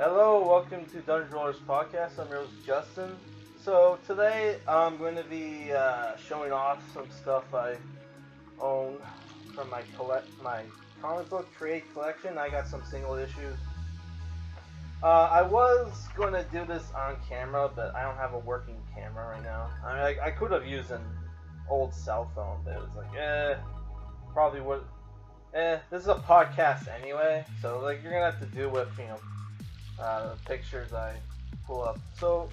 Hello, welcome to Dungeon Rollers Podcast. I'm your host, Justin. So today I'm going to be showing off some stuff I own from my comic book trade collection. I got some single issues. I was going to do this on camera, but I don't have a working camera right now. I mean, I could have used an old cell phone, but it was like, probably would. This is a podcast anyway, so like you're gonna have to deal with pictures I pull up. So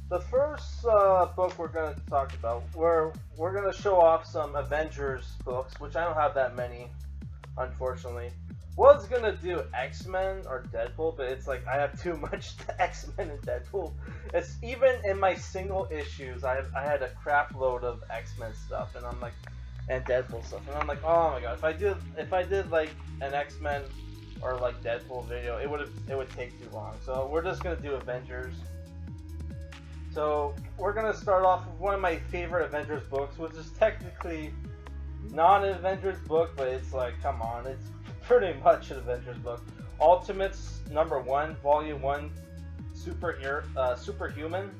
the first book we're going to talk about, we're going to show off some Avengers books, which I don't have that many, unfortunately. Was going to do X-Men or Deadpool, but it's like I have too much X-Men and Deadpool. It's even in my single issues, I had a crap load of X-Men stuff, and I'm like, and Deadpool stuff, and I'm like, oh my god, if I did like an X-Men or like Deadpool video, it would take too long. So we're just gonna do Avengers. So we're gonna start off with one of my favorite Avengers books, which is technically not an Avengers book, but it's like, come on, it's pretty much an Avengers book. Ultimates #1, Volume 1, Superhuman,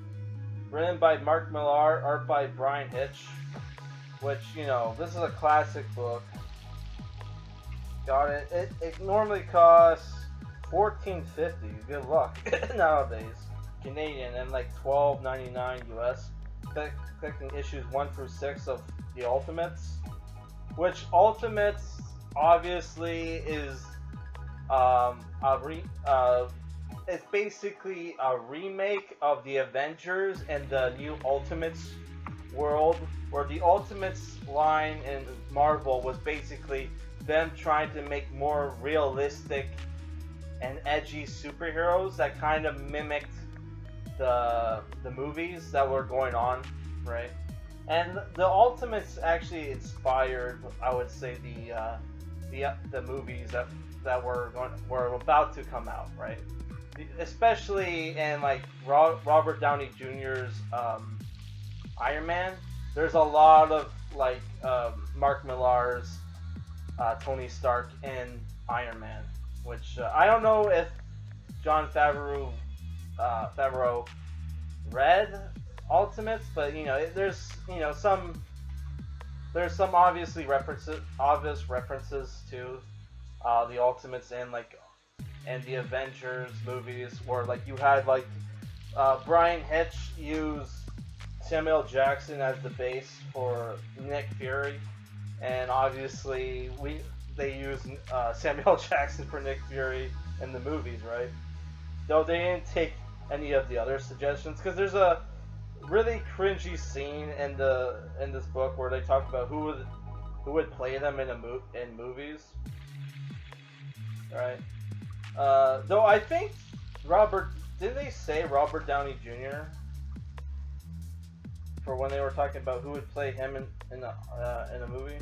written by Mark Millar, art by Brian Hitch. Which, this is a classic book. Got it. It normally costs $14.50. Good luck nowadays, Canadian, and like $12.99 US. Collecting issues 1 through 6 of the Ultimates, which Ultimates obviously is it's basically a remake of the Avengers and the new Ultimates world, where the Ultimates line in Marvel was basically them trying to make more realistic and edgy superheroes that kind of mimicked the movies that were going on, right? And the Ultimates actually inspired, I would say, the movies that were about to come out, right? Especially in like Robert Downey Jr.'s Iron Man. There's a lot of like Mark Millar's Tony Stark in Iron Man, which I don't know if Jon Favreau read Ultimates, but there's some obvious references to the Ultimates and the Avengers movies, where like you had like Brian Hitch use Samuel Jackson as the base for Nick Fury, and obviously they use Samuel Jackson for Nick Fury in the movies, right? Though they didn't take any of the other suggestions, because there's a really cringy scene in this book where they talk about who would play them in movies, right? Though I think did they say Robert Downey Jr. for when they were talking about who would play him in a movie?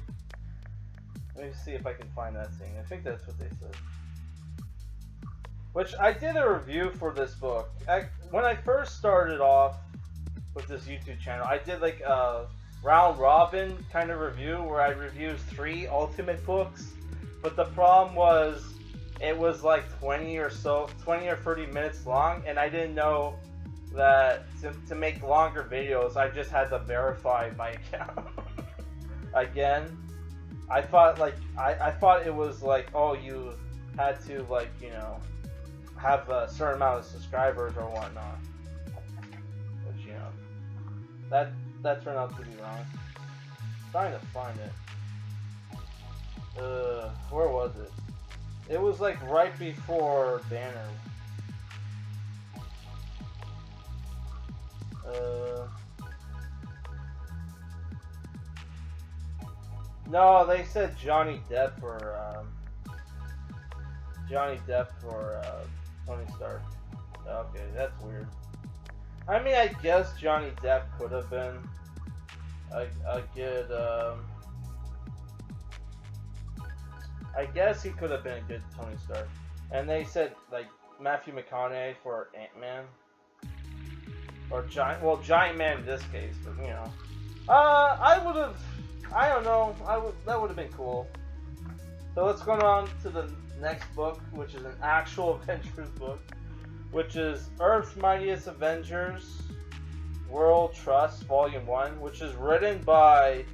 Let me see if I can find that scene. I think that's what they said. Which I did a review for this book. When I first started off with this YouTube channel, I did like a round robin kind of review where I reviewed 3 Ultimate books. But the problem was it was like 20 or 30 minutes long, and I didn't know that to make longer videos I just had to verify my account again. I thought it was like, oh, you had to like have a certain amount of subscribers or whatnot, which that turned out to be wrong. I'm trying to find it. Where was it? It was like right before Banner. No, they said Johnny Depp for Tony Stark. Okay, that's weird. I mean, I guess Johnny Depp could have been a good. I guess he could have been a good Tony Stark. And they said like Matthew McConaughey for Ant-Man. Or Giant Man in this case, but I don't know, that would have been cool. So let's go on to the next book, which is an actual Avengers book. which is Earth's Mightiest Avengers World Trust Volume 1, which is written by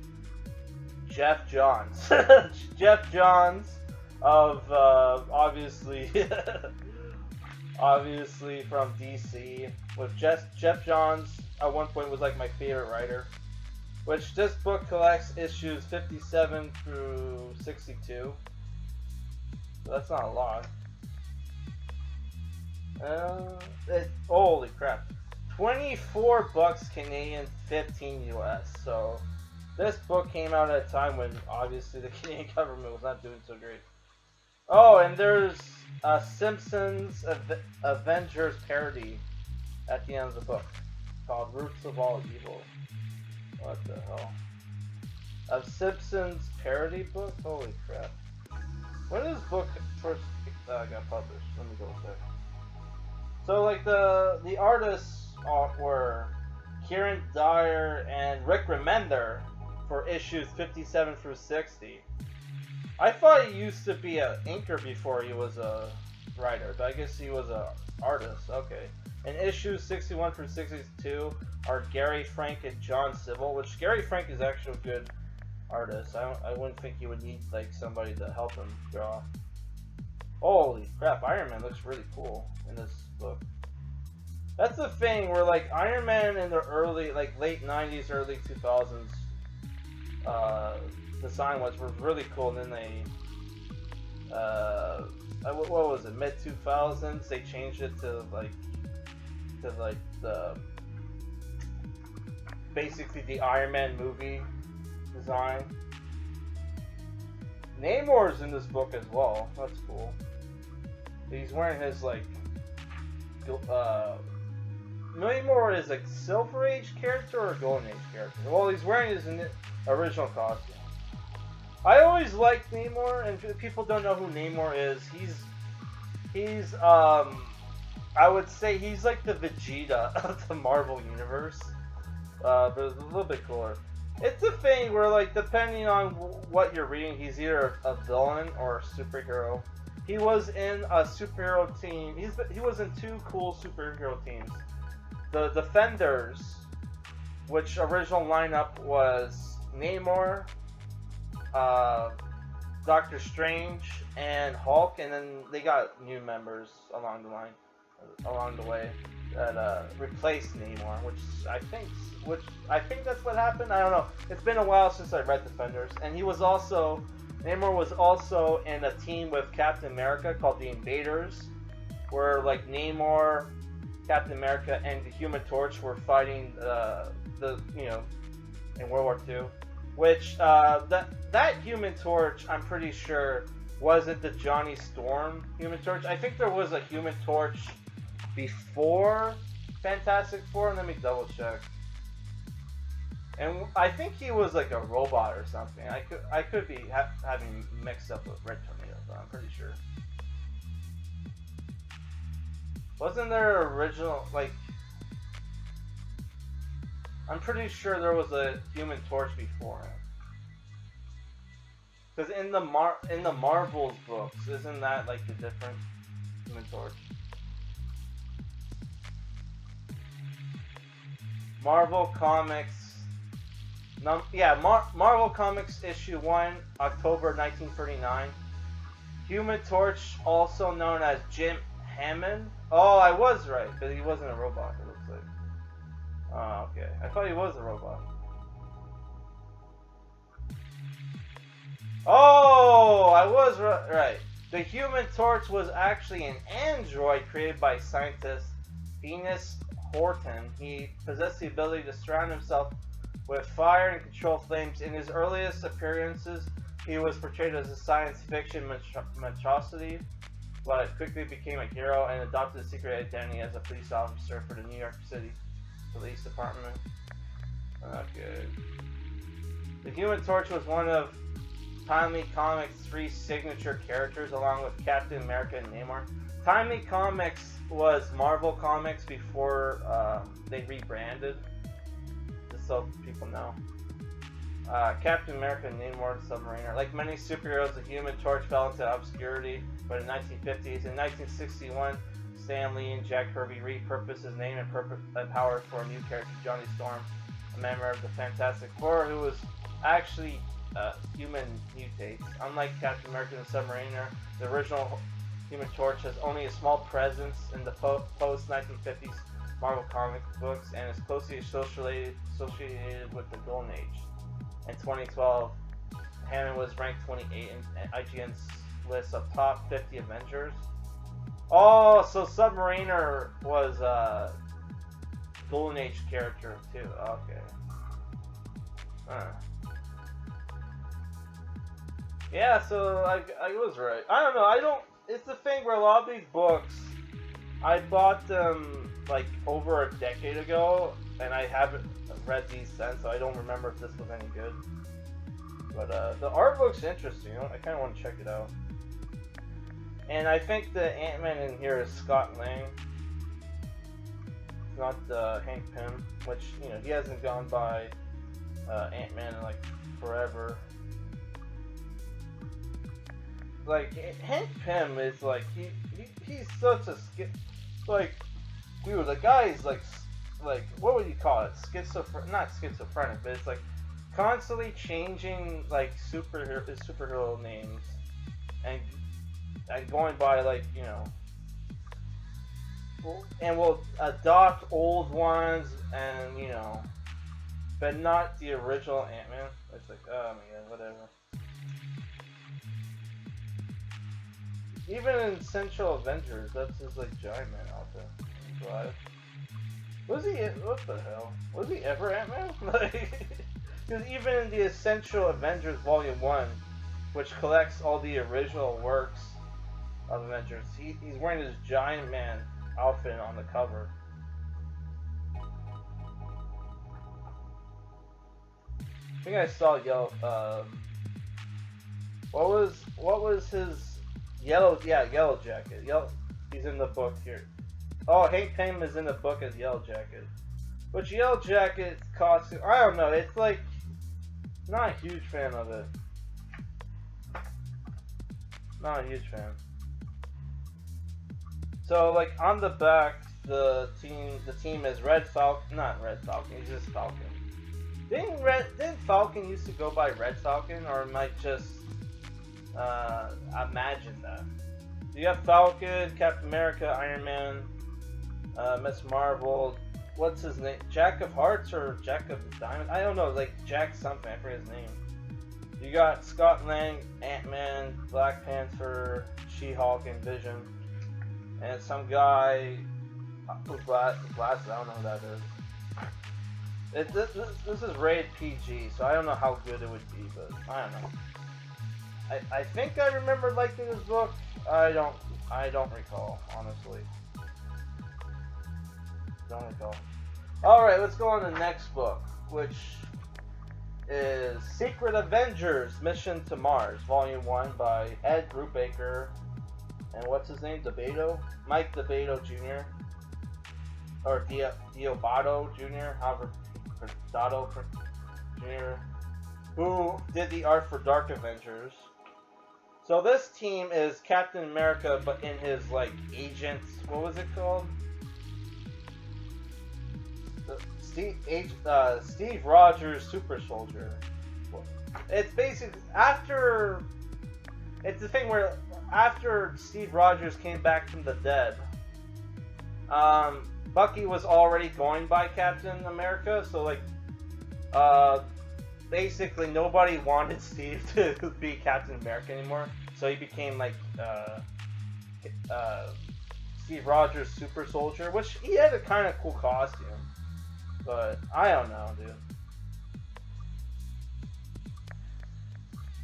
Jeff Johns. Jeff Johns of obviously obviously from DC. With Jeff Johns at one point was like my favorite writer. Which this book collects issues 57 through 62. So that's not a lot. Holy crap. 24 bucks Canadian, 15 US. So this book came out at a time when obviously the Canadian government was not doing so great. Oh, and there's a Simpsons Avengers parody at the end of the book called Roots of All Evil. What the hell? A Simpsons parody book? Holy crap. When did this book first got published? Let me go check. So like the artists were Kieran Dyer and Rick Remender for issues 57 through 60. I thought he used to be an inker before he was a writer, but I guess he was an artist. Okay. And issues 61 through 62 are Gary Frank and John Sybil, which Gary Frank is actually a good artist. I wouldn't think he would need like somebody to help him draw. Holy crap, Iron Man looks really cool in this book. That's the thing where like Iron Man in the early, like late 90s, early 2000s, design was really cool, and then they, what was it, mid 2000s, they changed it to the basically the Iron Man movie design. Namor's in this book as well. That's cool. He's wearing his like Namor is like Silver Age character or Golden Age character. Well, he's wearing his original costume. I always liked Namor, and if people don't know who Namor is, he's I would say he's like the Vegeta of the Marvel universe, but a little bit cooler. It's a thing where, like, depending on what you're reading, he's either a villain or a superhero. He was in a superhero team. He was in two cool superhero teams. The Defenders, which original lineup was Namor, Doctor Strange, and Hulk, and then they got new members along the way that replaced Namor, which I think that's what happened. I don't know. It's been a while since I read Defenders, and Namor was also in a team with Captain America called the Invaders, where like Namor, Captain America, and the Human Torch were fighting in World War II. Which that Human Torch, I'm pretty sure, wasn't the Johnny Storm Human Torch. I think there was a Human Torch before Fantastic Four. Let me double check. And I think he was like a robot or something. I could be having mixed up with Red Tornado, but I'm pretty sure. Wasn't there original like? I'm pretty sure there was a Human Torch before him. Because in the Marvel's books, isn't that like the different Human Torch? Marvel Comics. Marvel Comics issue 1, October 1939. Human Torch, also known as Jim Hammond. Oh, I was right, but he wasn't a robot, it looks like. Oh, okay. I thought he was a robot. Oh, I was right. The Human Torch was actually an android created by scientist Venus Horton. He possessed the ability to surround himself with fire and control flames. In his earliest appearances, he was portrayed as a science fiction monstrosity, but quickly became a hero and adopted a secret identity as a police officer for the New York City Police Department. Okay. The Human Torch was one of Timely Comics' 3 signature characters, along with Captain America and Namor. Timely Comics was Marvel Comics before they rebranded, just so people know. Captain America and Namor the Submariner. Like many superheroes, the Human Torch fell into obscurity by the 1950s. In 1961, Stan Lee and Jack Kirby repurposed his name and power for a new character, Johnny Storm, a member of the Fantastic Four who was actually human mutates. Unlike Captain America and Submariner, the original Human Torch has only a small presence in the post-1950s Marvel comic books and is closely associated with the Golden Age. In 2012, Hammond was ranked 28 in IGN's list of top 50 Avengers. Oh, so Submariner was a Golden Age character too. Okay. Yeah, so I was right. I don't know. It's the thing where a lot of these books, I bought them like over a decade ago, and I haven't read these since, so I don't remember if this was any good. But the art looks interesting. I kind of want to check it out. And I think the Ant-Man in here is Scott Lang, not Hank Pym, which, you know, he hasn't gone by Ant-Man in like forever. Like, Hank Pym is like, he's such a like, dude, the guy is like, what would you call it? Not schizophrenic, but it's like constantly changing like superhero names and going by, like, you know, and will adopt old ones, and, you know, but not the original Ant-Man. It's like, oh my god, whatever. Even in Essential Avengers, that's his like Giant Man outfit. Alive. Was he? What the hell? Was he ever Ant-Man? Like, because even in the Essential Avengers Volume 1, which collects all the original works of Avengers, he's wearing his Giant Man outfit on the cover. I think I saw Yellow. What was his Yellow? Yeah, Yellow Jacket. He's in the book here. Oh, Hank Pym is in the book as Yellow Jacket. Which Yellow Jacket's costume, I don't know. It's like, not a huge fan of it. Not a huge fan. So, like, on the back, the team is Red Falcon. Not Red Falcon. He's just Falcon. Didn't Falcon used to go by Red Falcon, or am I just imagine that? You have Falcon, Captain America, Iron Man, Miss Marvel. What's his name? Jack of Hearts or Jack of Diamonds? I don't know. Like Jack something. I forget his name. You got Scott Lang, Ant-Man, Black Panther, She-Hulk, and Vision, and some guy with glasses. I don't know who that is. This is rated PG, so I don't know how good it would be, but I don't know. I think I remember liking this book. I don't recall, honestly. Don't recall. Alright, let's go on to the next book, which is Secret Avengers Mission to Mars, Volume 1 by Ed Brubaker and what's his name? Mike DeBato Jr. Or Diobato Jr. However, Dotto Jr. Who did the art for Dark Avengers. So this team is Captain America, but in his, like, agents, what was it called? Steve Rogers Super Soldier. It's basically it's the thing where after Steve Rogers came back from the dead, Bucky was already going by Captain America, so like basically nobody wanted Steve to be Captain America anymore, so he became like Steve Rogers Super Soldier, which he had a kind of cool costume. But, I don't know, dude.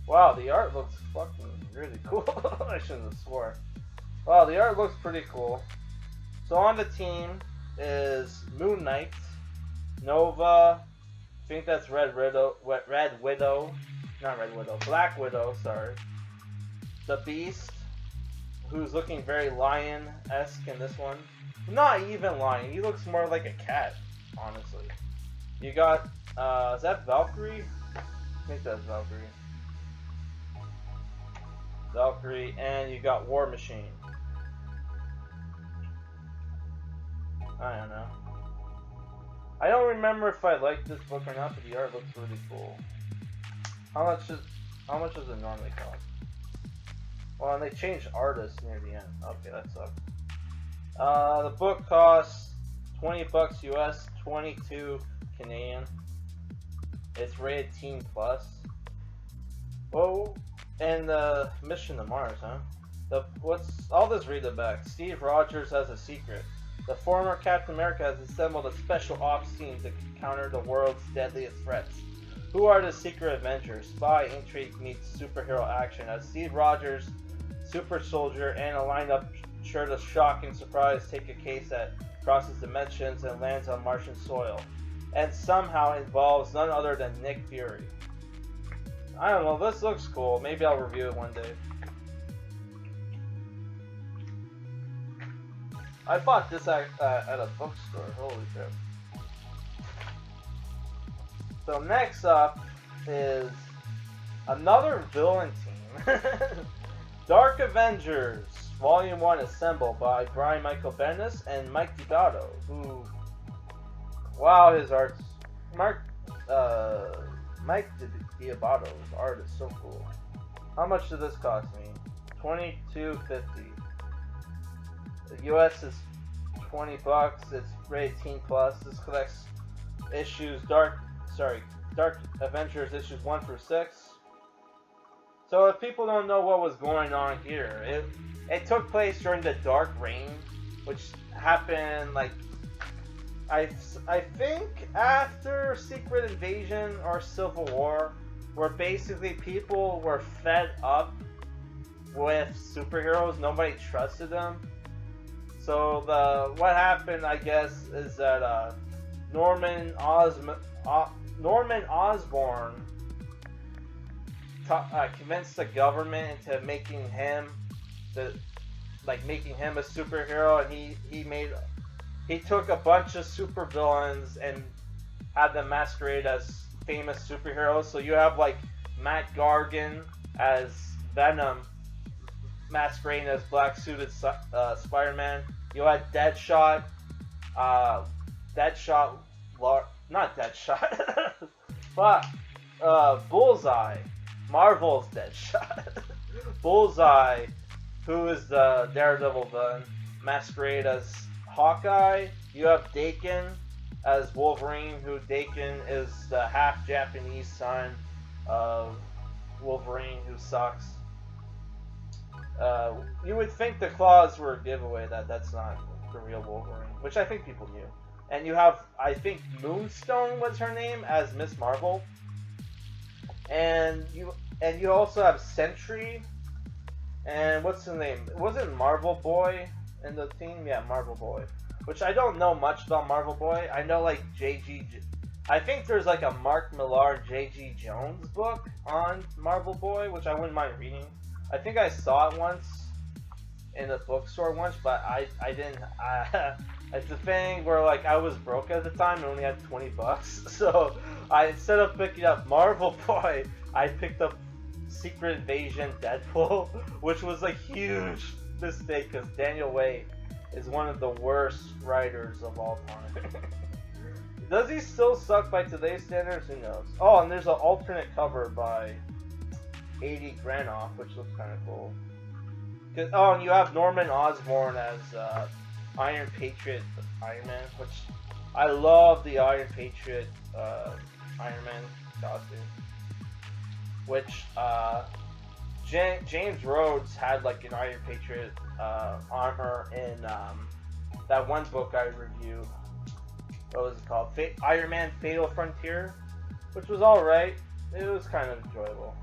Wow, the art looks fucking really cool. I shouldn't have swore. Wow, the art looks pretty cool. So on the team is Moon Knight, Nova, I think that's Black Widow, sorry. The Beast, who's looking very lion-esque in this one. Not even lion, he looks more like a cat. Honestly, you got is that Valkyrie? I think that's Valkyrie, and you got War Machine. I don't know. I don't remember if I liked this book or not, but the art looks really cool. How much does it normally cost? Well, and they changed artists near the end. Okay, that sucks. The book costs $20 US, 22 Canadian. It's rated teen plus. Oh, and the mission to Mars, huh? I'll just read the back. Steve Rogers has a secret. The former Captain America has assembled a special ops team to counter the world's deadliest threats. Who are the secret Avengers? Spy intrigue meets superhero action as Steve Rogers, super soldier, and a lineup sure to shock and surprise take a case that crosses dimensions and lands on Martian soil, and somehow involves none other than Nick Fury. I don't know, this looks cool. Maybe I'll review it one day. I bought this at a bookstore. Holy crap. So next up is another villain team. Dark Avengers, Volume 1 assembled by Brian Michael Bendis and Mike DiBato, who... Wow, his art's... Mike DiBato's art is so cool. How much did this cost me? $22.50. The US is $20. It's rated teen plus. This collects issues Dark Avengers issues 1 through 6. So if people don't know what was going on here, it took place during the Dark Reign, which happened like I think after Secret Invasion or Civil War, where basically people were fed up with superheroes. Nobody trusted them. So what happened, I guess, is that Norman Osborn convinced the government into making him a superhero, and he took a bunch of supervillains and had them masquerade as famous superheroes. So you have like Matt Gargan as Venom, masquerading as black suited Spider-Man. You had Deadshot, Bullseye, Marvel's Deadshot. Bullseye, who is the Daredevil villain, masquerade as Hawkeye. You have Daken as Wolverine, who Daken is the half Japanese son of Wolverine, who sucks. You would think the claws were a giveaway that's not the real Wolverine, which I think people knew. And you have, I think Moonstone was her name, as Miss Marvel. And you also have Sentry. And what's his name? Wasn't Marvel Boy in the team? Yeah, Marvel Boy. Which I don't know much about Marvel Boy. I know like I think there's like a Mark Millar J.G. Jones book on Marvel Boy, which I wouldn't mind reading. I think I saw it once in the bookstore once, but I didn't. It's the thing where like I was broke at the time and only had $20, so instead of picking up Marvel Boy, I picked up Secret Invasion Deadpool, which was a huge mistake because Daniel Way is one of the worst writers of all time. Does he still suck by today's standards? Who knows? Oh, and there's an alternate cover by 80 Granoff, which looks kind of cool. Oh, and you have Norman Osborn as Iron Patriot Iron Man, which I love the Iron Patriot Iron Man costume. Which James Rhodes had like an Iron Patriot armor in that one book I reviewed. What was it called? Iron Man Fatal Frontier, which was alright. It was kind of enjoyable.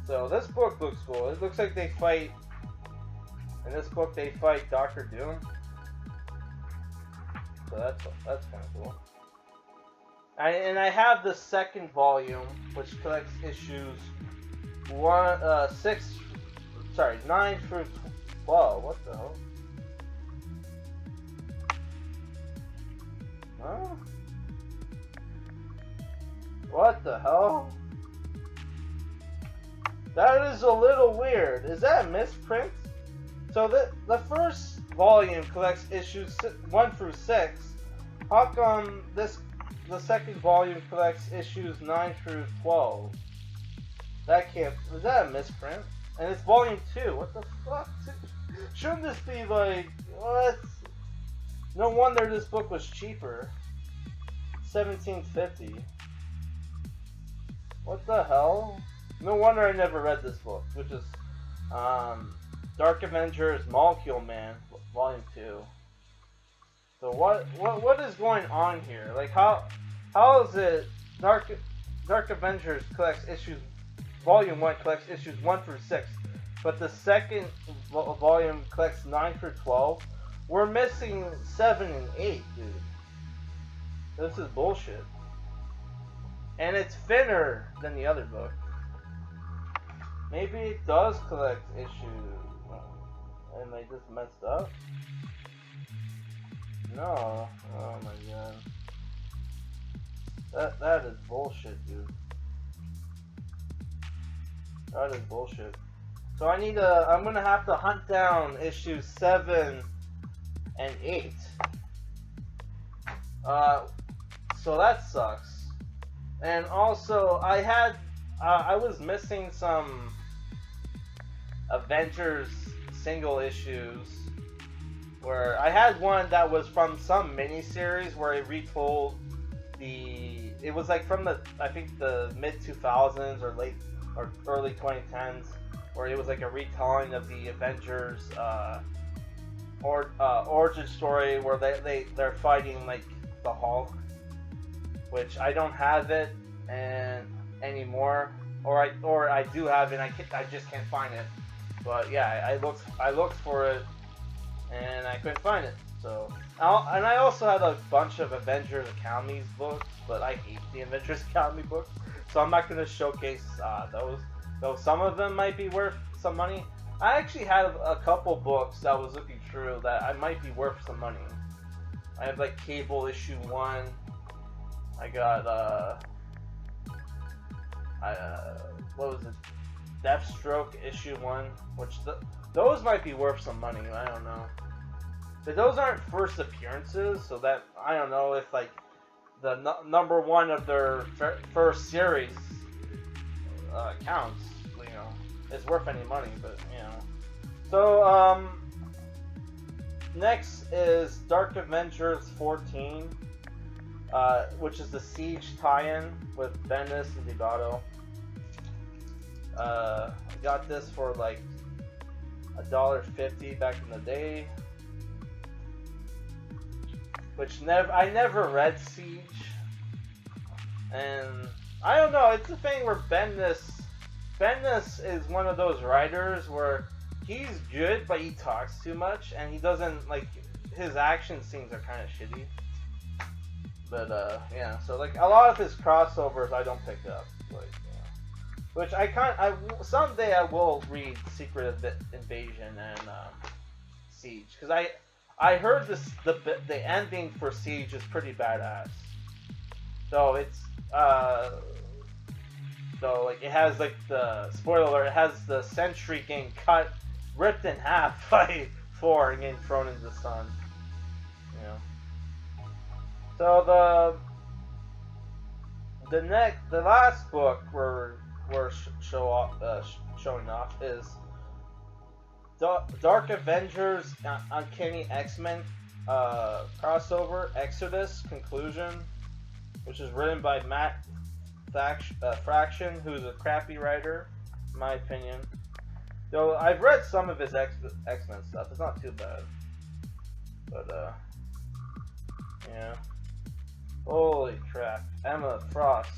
So this book looks cool. It looks like they fight. In this book, they fight Doctor Doom. So that's kind of cool. And I have the second volume, which collects issues 9 through 12. What the hell? Huh? What the hell? That is a little weird. Is that a misprint? So the first volume collects issues 1 through 6. How come the second volume collects issues 9 through 12? That can't. Is that a misprint? And it's volume 2. What the fuck? Shouldn't this be like what? No wonder this book was cheaper. $17.50. What the hell? No wonder I never read this book, which is Dark Avengers Molecule Man, Volume 2. So what is going on here? Like how is it Dark Avengers collects issues, Volume 1 collects issues 1 through 6, but the second volume collects 9 through 12? We're missing 7 and 8, dude. This is bullshit. And it's thinner than the other book. Maybe it does collect issues, and they just messed up? No. Oh my god. That is bullshit, dude. That is bullshit. So I'm gonna have to hunt down issues 7 and 8. So that sucks. And also, I was missing some Avengers single issues, where I had one that was from some miniseries where it retold it was like from I think the mid 2000s or late or early 2010s, where it was like a retelling of the Avengers origin story where they're fighting like the Hulk, which I don't have it anymore, or I do have it, and I just can't find it. But yeah, I looked for it and I couldn't find it. So and I also had a bunch of Avengers Academy books, but I hate the Avengers Academy books, so I'm not gonna showcase those. Though some of them might be worth some money. I actually have a couple books that I was looking through that I might be worth some money. I have like Cable issue 1. I got what was it? Deathstroke issue 1, which those might be worth some money. I don't know. But those aren't first appearances, so that I don't know if like the number 1 of their first series counts. You know, it's worth any money, but you know. So next is Dark Avengers 14, which is the Siege tie-in with Bendis and DeVotto. I got this for like $1.50 back in the day, which I never read Siege, and I don't know. It's the thing where Bendis is one of those writers where he's good, but he talks too much, and he doesn't like his action scenes are kind of shitty. But yeah, so like a lot of his crossovers I don't pick up, like. Which someday I will read Secret Invasion and Siege, because I heard the ending for Siege is pretty badass. So it's so like it has like the spoiler alert, it has the Sentry getting ripped in half by Thor and getting thrown into the sun. You know. So the last book we're showing off is Dark Avengers Uncanny X-Men crossover Exodus Conclusion, which is written by Matt Fraction, who's a crappy writer, in my opinion. Though I've read some of his X-Men stuff, it's not too bad. But yeah. Holy crap. Emma Frost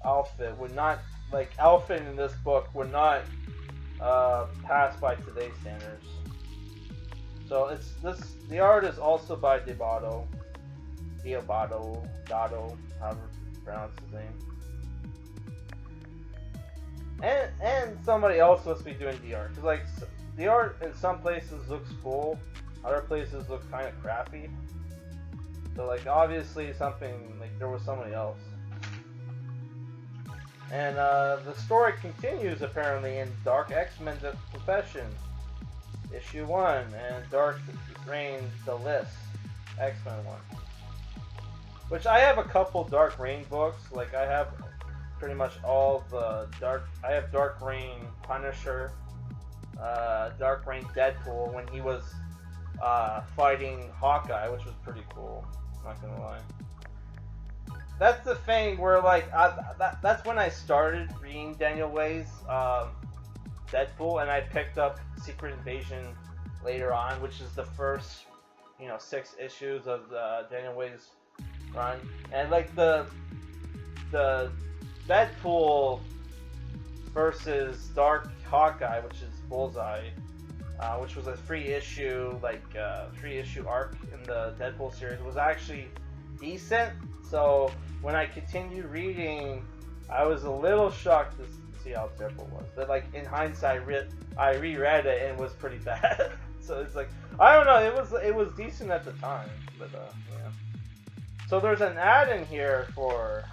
outfit would not, like, outfit in this book would not pass by today's standards. So the art is also by DeVotto, however you pronounce his name. And somebody else must be doing the art, because like the art in some places looks cool, other places look kind of crappy. So like obviously something, like there was somebody else. And the story continues apparently in Dark X-Men's Confession. issue 1, and Dark Reign The List, X-Men 1. Which I have a couple Dark Reign books. Like I have pretty much all the I have Dark Reign Punisher, Dark Reign Deadpool when he was fighting Hawkeye, which was pretty cool. Not gonna lie. That's the thing where like that's when I started reading Daniel Way's Deadpool, and I picked up Secret Invasion later on, which is the first 6 issues of Daniel Way's run, and like the Deadpool versus Dark Hawkeye, which is Bullseye, which was a 3-issue arc in the Deadpool series, was actually decent. So when I continued reading, I was a little shocked to see how terrible it was. But like in hindsight, I reread it and it was pretty bad. So it's like I don't know, it was decent at the time, but yeah. So there's an ad in here for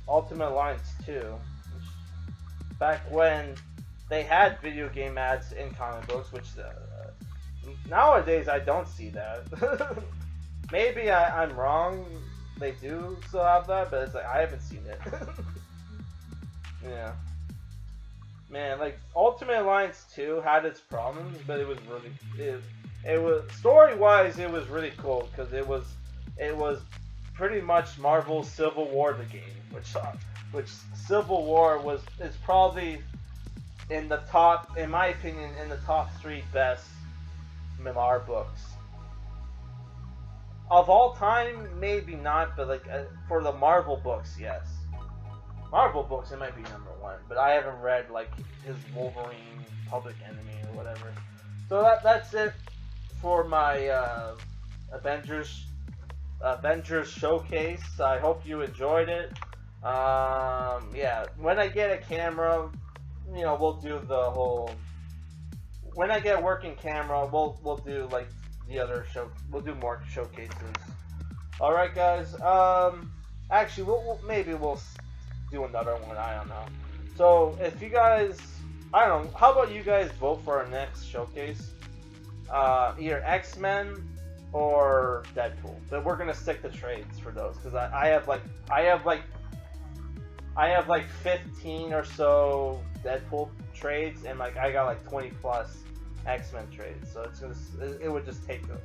Ultimate Alliance 2, which, back when they had video game ads in comic books, which nowadays I don't see that. Maybe I'm wrong, they do still have that, but it's like I haven't seen it. Yeah. Man, like Ultimate Alliance 2 had its problems, but it was really it was story-wise it was really cool because it was pretty much Marvel's Civil War the game, which Civil War is probably in the top, in my opinion, in the top 3 best memoir books of all time. Maybe not, but like for the Marvel books, yes. Marvel books, it might be number 1, but I haven't read like his Wolverine, Public Enemy, or whatever. So that's it for my Avengers showcase. I hope you enjoyed it. Yeah, when I get a camera, we'll do the whole. When I get a working camera, we'll do like the other show. We'll do more showcases. All right, guys. Actually, maybe we'll do another one. I don't know. So if you guys, I don't know. How about you guys vote for our next showcase? Either X-Men or Deadpool. But we're gonna stick to trades for those because I have like 15 or so Deadpool trades, and like I got like 20 plus X-Men trades. So it would just take the,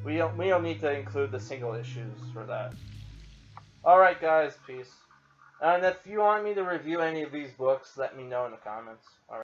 we don't need to include the single issues for that. All right, guys, peace. And if you want me to review any of these books, let me know in the comments. All right.